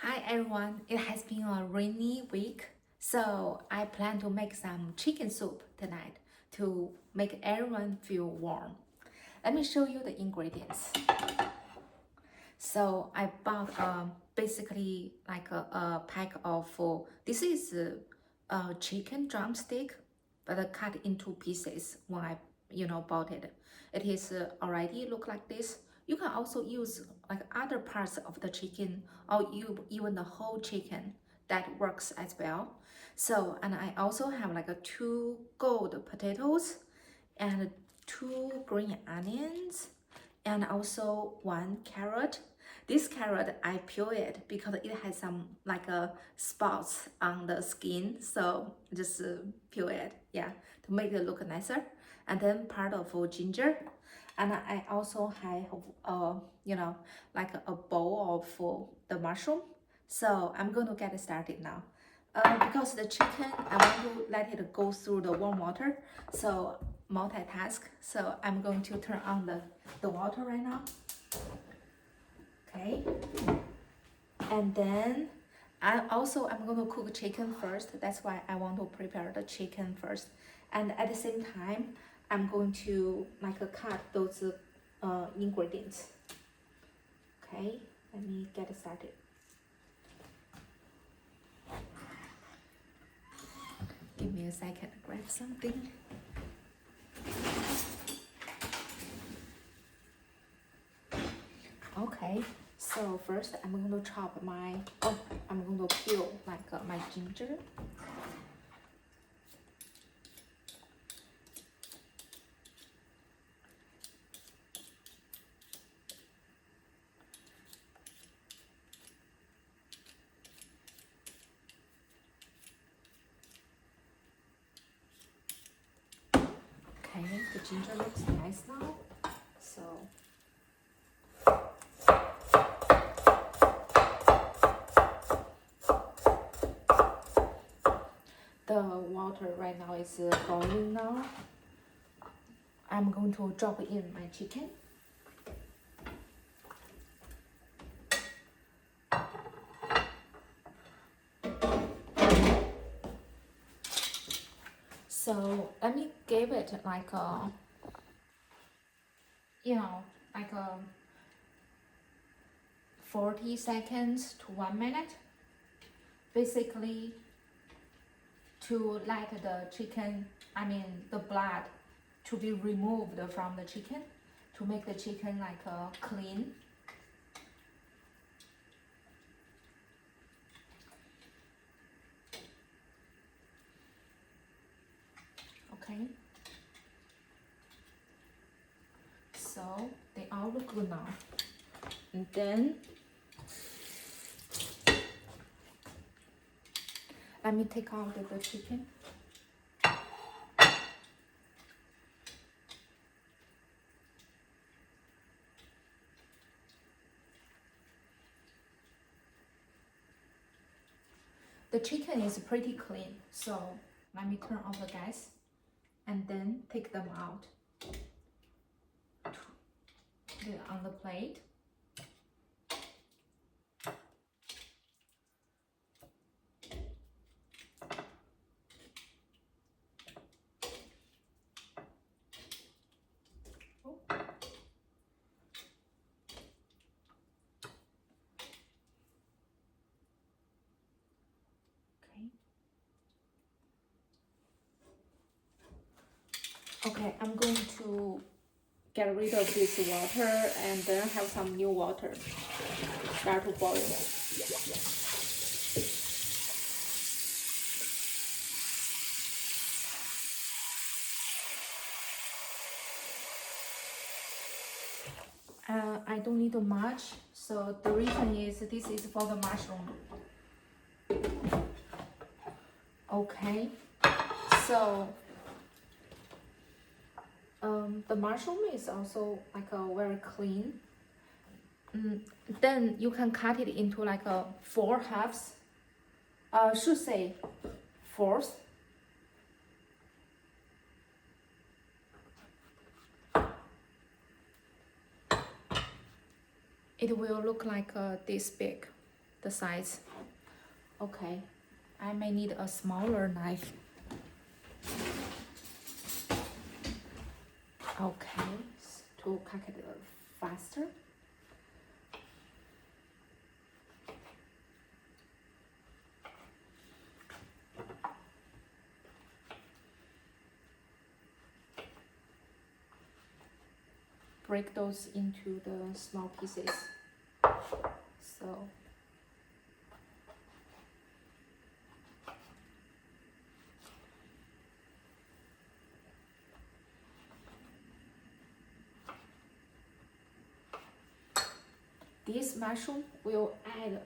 Hi everyone, it has been a rainy week, so I plan to make some chicken soup tonight to make everyone feel warm. Let me show you the ingredients. So I bought basically like a pack of, this is a chicken drumstick, but I cut into pieces when I bought it. It is already look like this. You can also use like other parts of the chicken or even the whole chicken. That works as well. So, and I also have like a 2 gold potatoes and 2 green onions and also 1 carrot. This carrot I peel it because it has some like spots on the skin, so just peel it, yeah, to make it look nicer. And then part of ginger, and I also have like a bowl of the mushroom. So I'm going to get started now. Because the chicken, I want to let it go through the warm water, so multitask. So I'm going to turn on the water right now. Okay. And then I'm going to cook chicken first. That's why I want to prepare the chicken first. And at the same time, I'm going to like cut those ingredients. Okay, let me get started. Give me a second to grab something. Okay, so first I'm going to chop I'm going to peel like my ginger. Okay, the ginger looks nice now. So the water right now is boiling now. I'm going to drop in my chicken. So let me give it like a, like a 40 seconds to 1 minute. Basically to let the chicken, the blood to be removed from the chicken, to make the chicken like clean. Okay. So they all look good now. And then let me take out the chicken. The chicken is pretty clean, so let me turn off the gas and then take them out. Put it on the plate. Okay, I'm going to get rid of this water and then have some new water start to boil. I don't need much, so the reason is this is for the mushroom. Okay, so the mushroom is also like very clean. Then you can cut it into like 4 halves. Should say fourths. It will look like this big. the size. Okay, I may need a smaller knife. Okay, to cut it faster. Break those into the small pieces. So this mushroom will add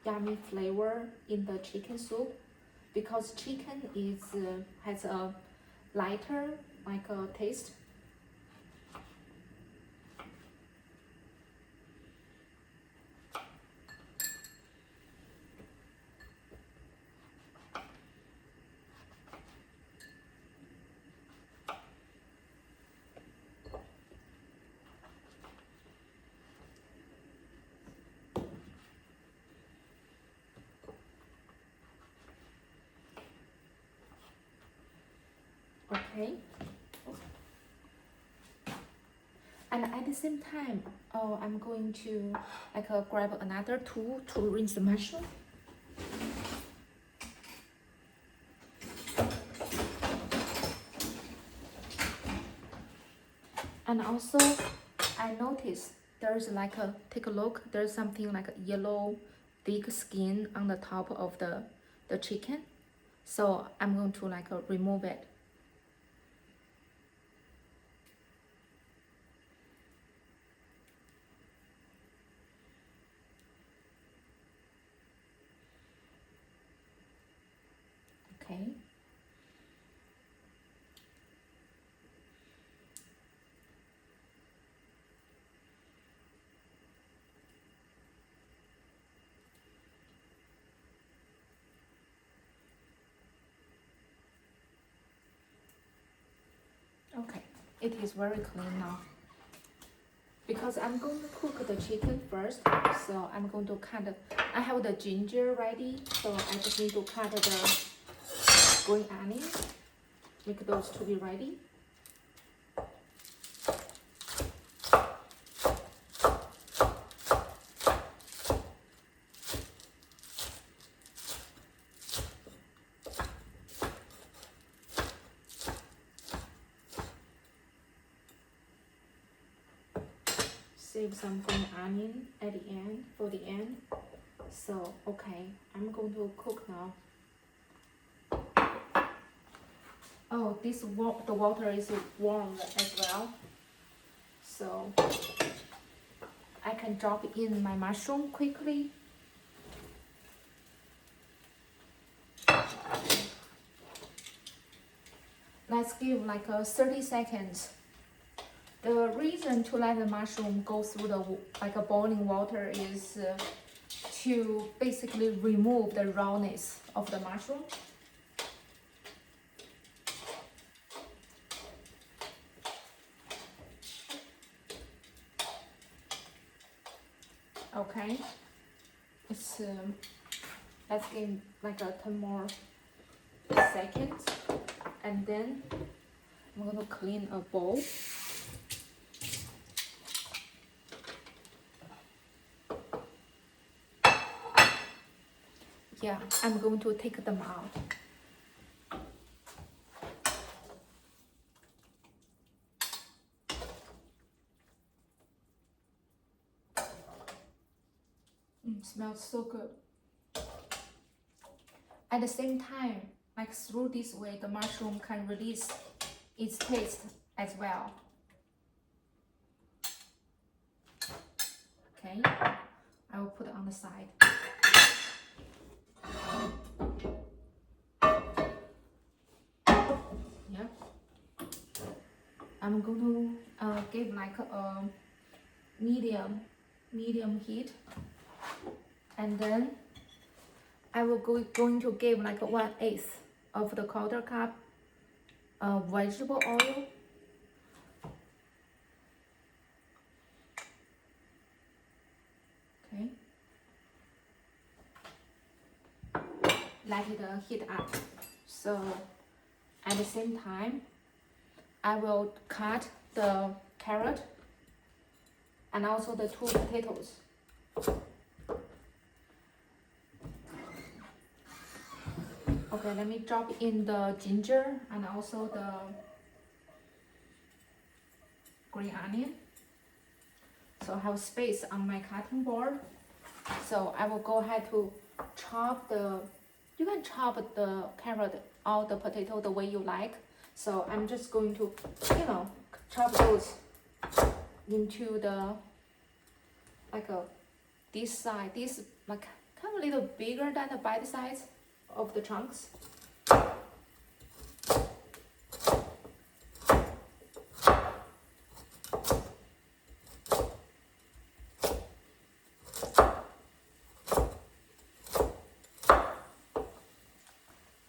yummy flavor in the chicken soup because chicken is has a lighter like a taste. Okay. And at the same time, I'm going to like grab another tool to rinse the mushroom. And also, I noticed there's like a, take a look, there's something like a yellow thick skin on the top of the chicken. So I'm going to like remove it. Okay. Okay, it is very clean now. Because I'm going to cook the chicken first, so I'm going to cut, I have the ginger ready, so I just need to cut the green onion, make those to be ready. Save some green onion at the end, for the end. So, okay, I'm going to cook now. Oh, the water is warm as well. So, I can drop in my mushroom quickly. Let's give like 30 seconds. The reason to let the mushroom go through the like a boiling water is to basically remove the rawness of the mushroom. Okay, it's let's give like 10 more seconds, and then I'm gonna clean a bowl. Yeah, I'm going to take them out. Smells so good. At the same time, like through this way, the mushroom can release its taste as well. Okay, I will put it on the side. Yep. I'm going to give like a medium heat, and then I will going to give like 1/8 of the quarter cup vegetable oil. Okay. let it heat up. So at the same time, I will cut the carrot and also the 2 potatoes. Okay, let me drop in the ginger and also the green onion. So I have space on my cutting board. So I will go ahead to chop you can chop the carrot or the potato the way you like. So I'm just going to, chop those into the, this side, this like kind of a little bigger than the bite size of the chunks.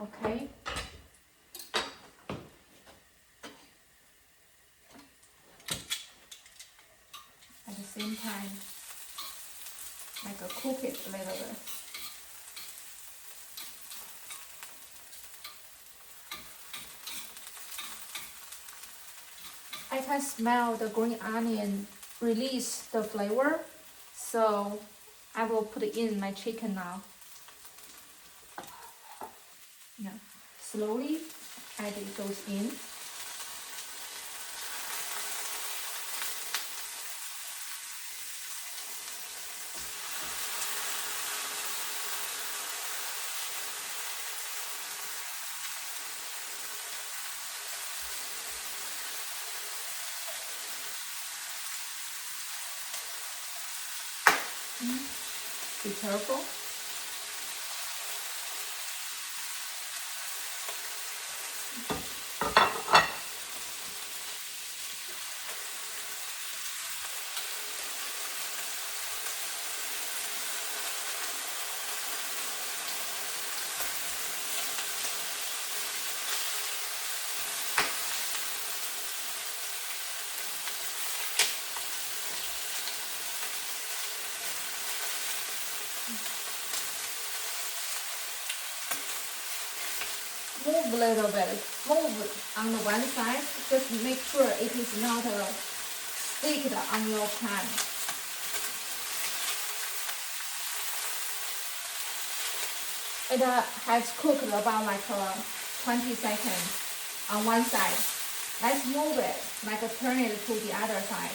Okay. At the same time, cook it a little bit. I can smell the green onion release the flavor, so I will put in my chicken now. Yeah, slowly add those in. Be careful. Move a little bit. Move on the one side. Just make sure it is not sticked on your pan. It has cooked about 20 seconds on one side. Let's move it, turn it to the other side.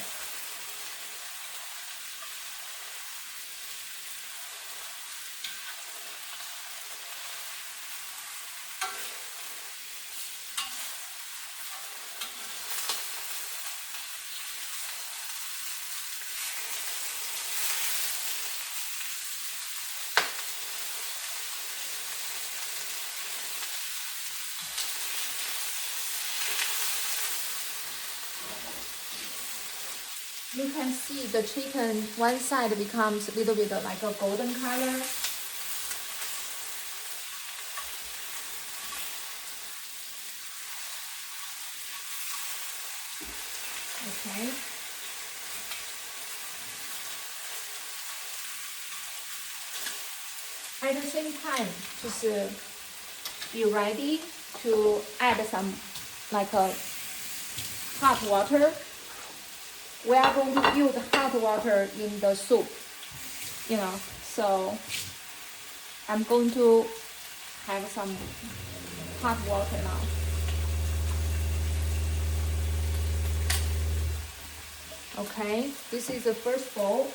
You can see the chicken, one side becomes a little bit like a golden color. Okay. At the same time, just be ready to add some hot water. We are going to use hot water in the soup, so I'm going to have some hot water now. Okay, this is the first bowl.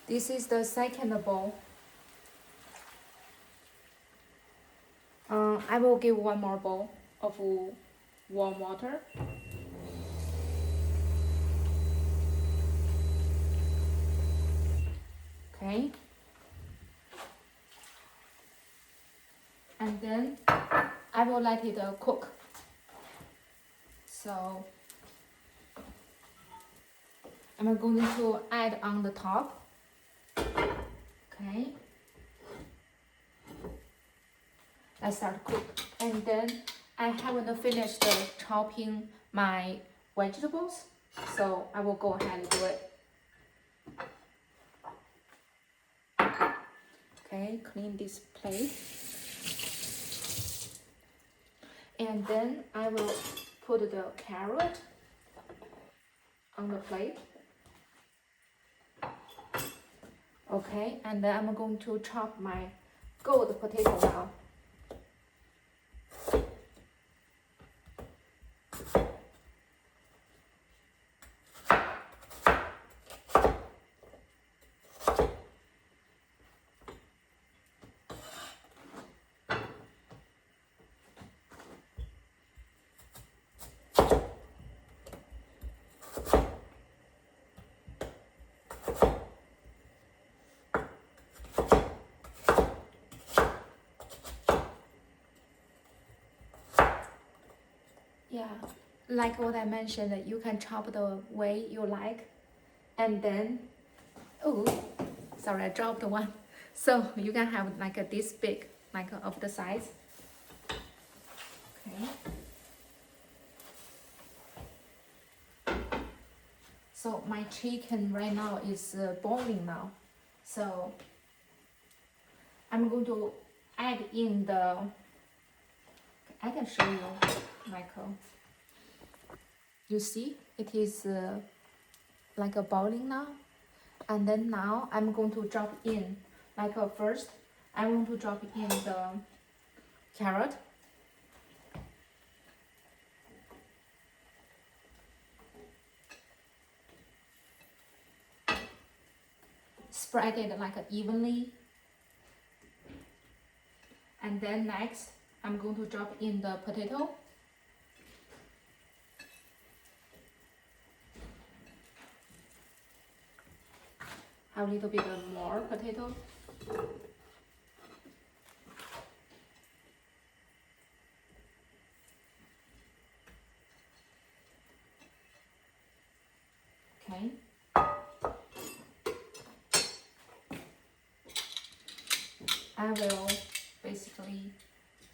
This is the second bowl. I will give one more bowl of warm water. Okay. And then I will let it cook. So I'm going to add on the top. Okay. Let's start cook. And then I haven't finished chopping my vegetables, so I will go ahead and do it. Okay, clean this plate. And then I will put the carrot on the plate. Okay, and then I'm going to chop my gold potato now. Yeah, like what I mentioned, you can chop the way you like, and then, oh, sorry, I dropped one. So you can have like this big, like of the size. Okay. So my chicken right now is boiling now. So I'm going to add in the, I can show you, Michael. You see, it is like a boiling now. And then now I'm going to drop in, like first, I want to drop in the carrot. Spread it like evenly. And then next, I'm going to drop in the potato. Have a little bit more potato. Okay. I will basically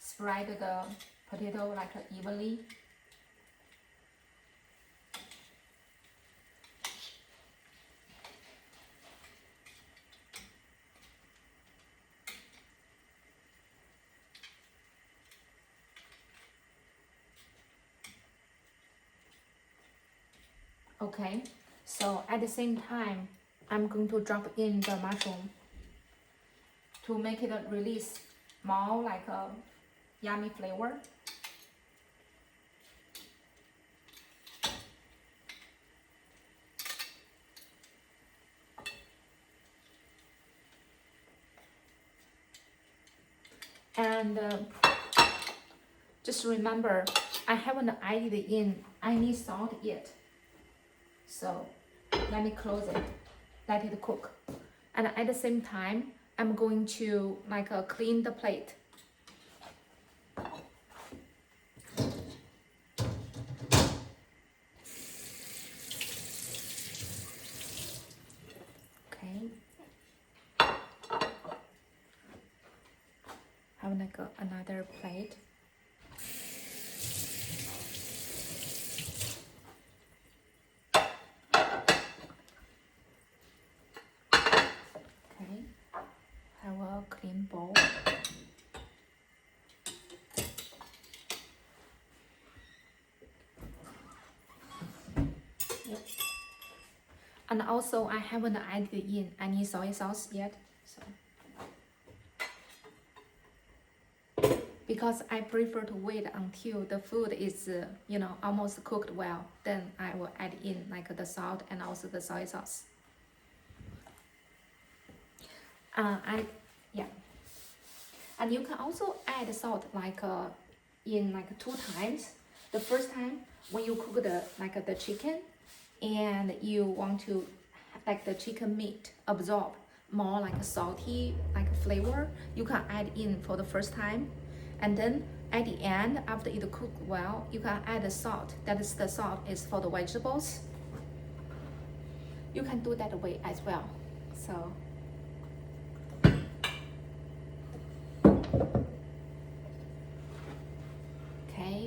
spread the potato like evenly. Okay, so at the same time, I'm going to drop in the mushroom to make it release more like a yummy flavor. And just remember, I haven't added in any salt yet. So let me close it, let it cook. And at the same time, I'm going to like clean the plate. Okay. Have like another plate. Have a clean bowl. Yep. And also I haven't added in any soy sauce yet, so because I prefer to wait until the food is almost cooked well, then I will add in like the salt and also the soy sauce. And you can also add salt like in like 2 times. The first time when you cook the chicken and you want to like the chicken meat absorb more like salty like flavor, you can add in for the first time. And then at the end, after it cooked well, you can add the salt. That is, the salt is for the vegetables. You can do that way as well. So okay,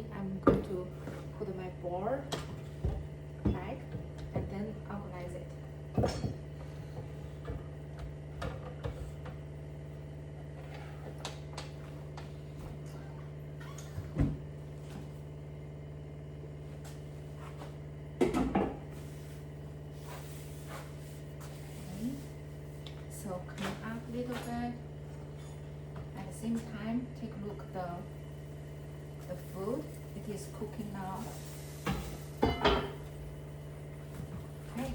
take a look at the food. It is cooking now. Okay.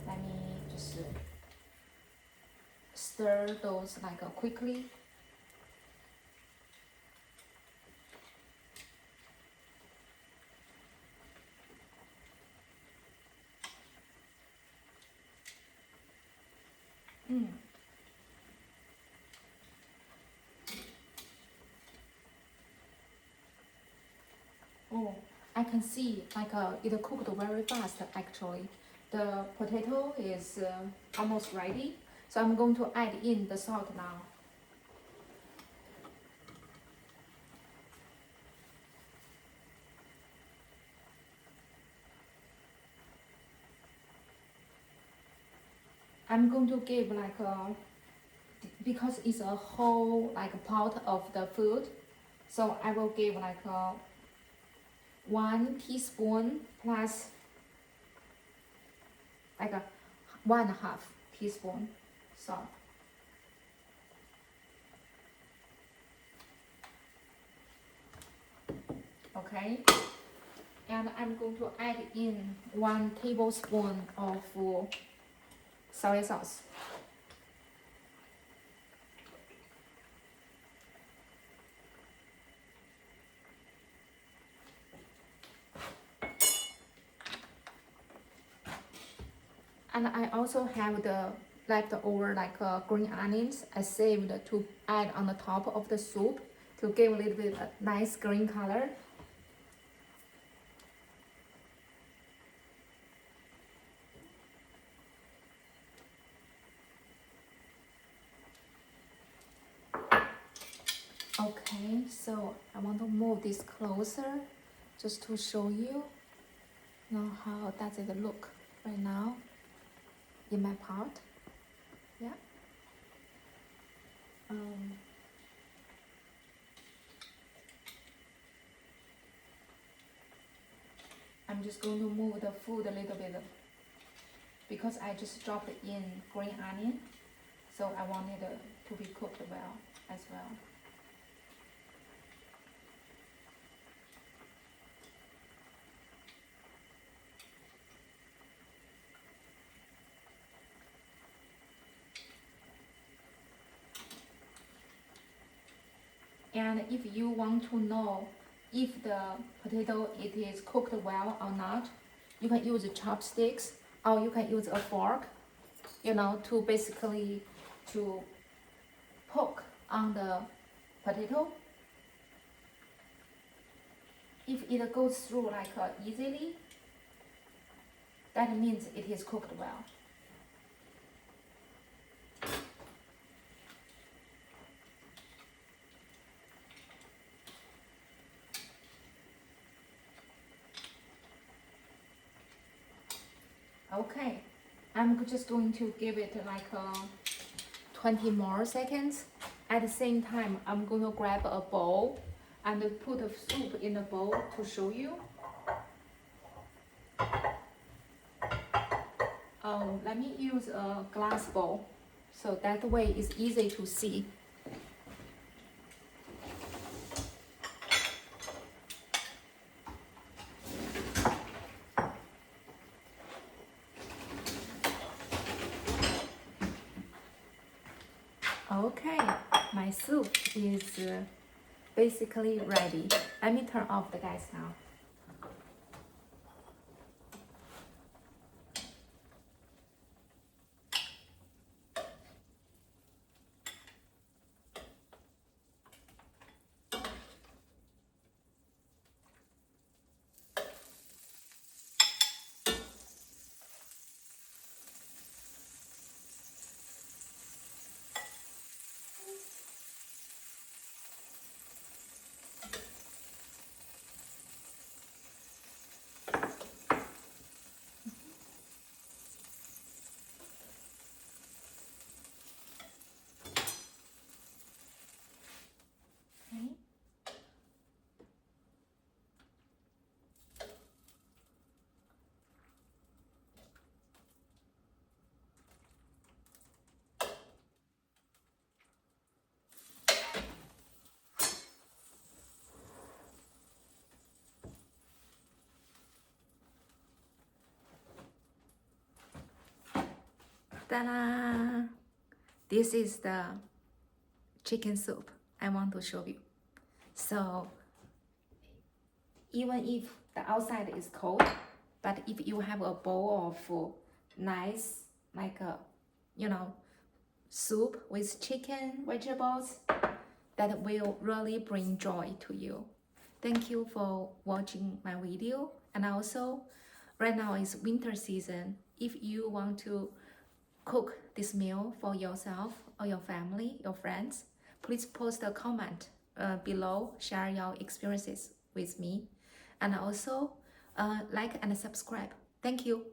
Let me just stir those like quickly. Oh, I can see like it cooked very fast actually. The potato is almost ready. So I'm going to add in the salt now. I'm going to give like because it's a whole like pot of the food, so I will give like 1 teaspoon plus like 1.5 teaspoon salt. Okay, and I'm going to add in 1 tablespoon of soy sauce. And I also have the leftover like green onions I saved to add on the top of the soup to give a little bit of nice green color. Okay, so I want to move this closer just to show you now how does it look right now in my pot. Yeah. I'm just going to move the food a little bit because I just dropped in green onion, so I wanted it to be cooked well as well. And if you want to know if the potato it is cooked well or not, you can use chopsticks or you can use a fork, you know, to basically to poke on the potato. If it goes through like easily, that means it is cooked well. Okay, I'm just going to give it like 20 more seconds. At the same time, I'm going to grab a bowl and put the soup in the bowl to show you. Let me use a glass bowl, so that way it's easy to see. Okay, my soup is basically ready. Let me turn off the gas now. Ta-da! This is the chicken soup I want to show you. So even if the outside is cold, but if you have a bowl of nice, like a, soup with chicken, vegetables, that will really bring joy to you. Thank you for watching my video. And also, right now is winter season. If you want to cook this meal for yourself or your family, your friends, please post a comment below, share your experiences with me, and also like and subscribe. Thank you.